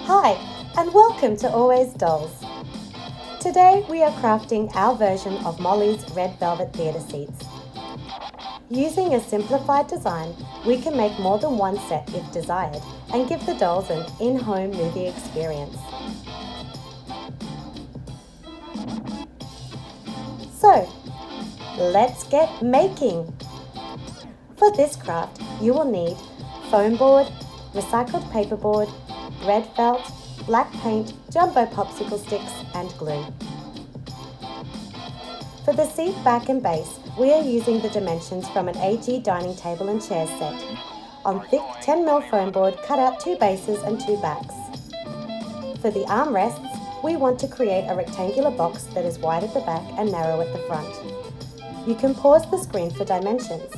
Hi, and welcome to Always Dolls. Today we are crafting our version of Molly's red velvet theatre seats. Using a simplified design, we can make more than one set if desired and give the dolls an in-home movie experience. So, let's get making! For this craft, you will need foam board, recycled paperboard, red felt, black paint, jumbo popsicle sticks and glue. For the seat back and base, we are using the dimensions from an AG dining table and chair set. On thick 10mm foam board, cut out 2 bases and 2 backs. For the armrests, we want to create a rectangular box that is wide at the back and narrow at the front. You can pause the screen for dimensions.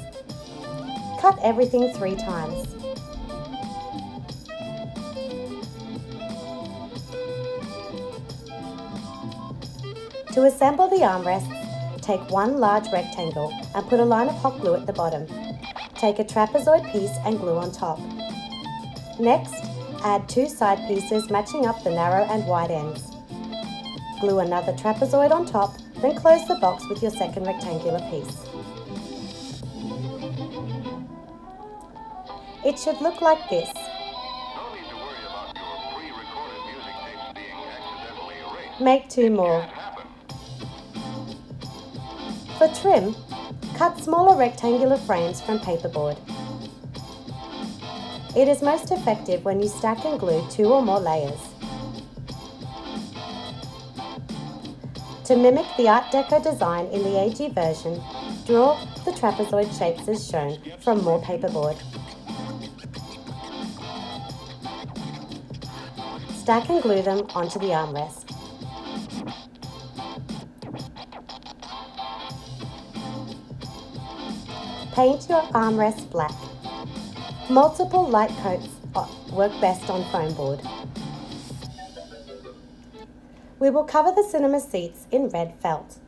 Cut everything 3 times. To assemble the armrests, take one large rectangle and put a line of hot glue at the bottom. Take a trapezoid piece and glue on top. Next, add 2 side pieces matching up the narrow and wide ends. Glue another trapezoid on top, then close the box with your second rectangular piece. It should look like this. No need to worry about your pre-recorded music tapes being accidentally erased. Make 2 more. Can't happen. For trim, cut smaller rectangular frames from paperboard. It is most effective when you stack and glue 2 or more layers. To mimic the Art Deco design in the AG version, draw the trapezoid shapes as shown from more paperboard. Stack and glue them onto the armrest. Paint your armrest black. Multiple light coats work best on foam board. We will cover the cinema seats in red felt.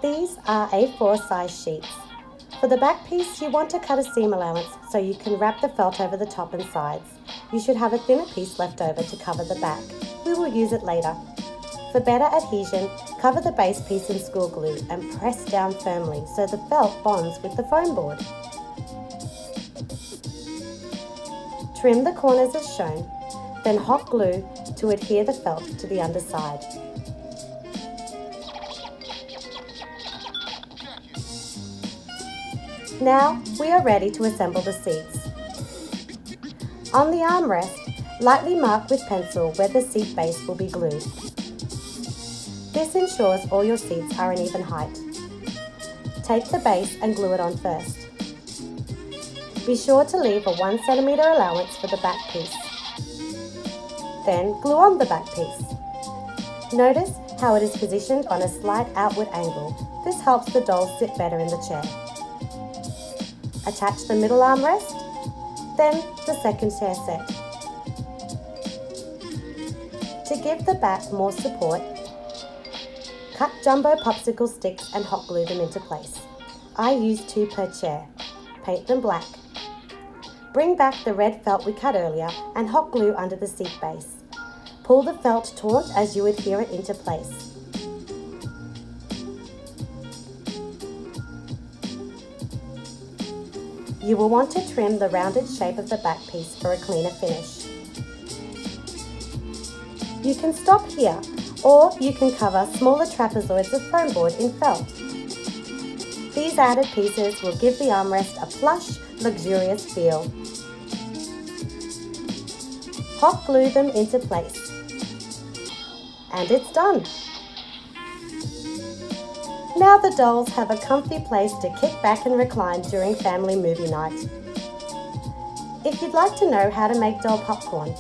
These are A4 size sheets. For the back piece, you want to cut a seam allowance so you can wrap the felt over the top and sides. You should have a thinner piece left over to cover the back. We will use it later. For better adhesion, cover the base piece in school glue and press down firmly so the felt bonds with the foam board. Trim the corners as shown, then hot glue to adhere the felt to the underside. Now we are ready to assemble the seats. On the armrest, lightly mark with pencil where the seat base will be glued. This ensures all your seats are an even height. Take the base and glue it on first. Be sure to leave a 1 cm allowance for the back piece. Then glue on the back piece. Notice how it is positioned on a slight outward angle. This helps the dolls sit better in the chair. Attach the middle armrest, then the second chair set. To give the back more support, cut jumbo popsicle sticks and hot glue them into place. I use 2 per chair. Paint them black. Bring back the red felt we cut earlier and hot glue under the seat base. Pull the felt taut as you adhere it into place. You will want to trim the rounded shape of the back piece for a cleaner finish. You can stop here, or you can cover smaller trapezoids of foam board in felt. These added pieces will give the armrest a plush, luxurious feel. Hot glue them into place. And it's done! Now the dolls have a comfy place to kick back and recline during family movie night. If you'd like to know how to make doll popcorn,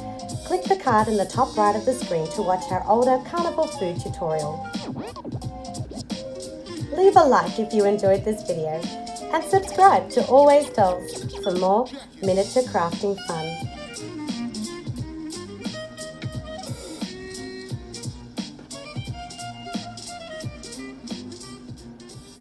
click the card in the top right of the screen to watch our older carnival food tutorial. Leave a like if you enjoyed this video and subscribe to Always Dolls for more miniature crafting fun.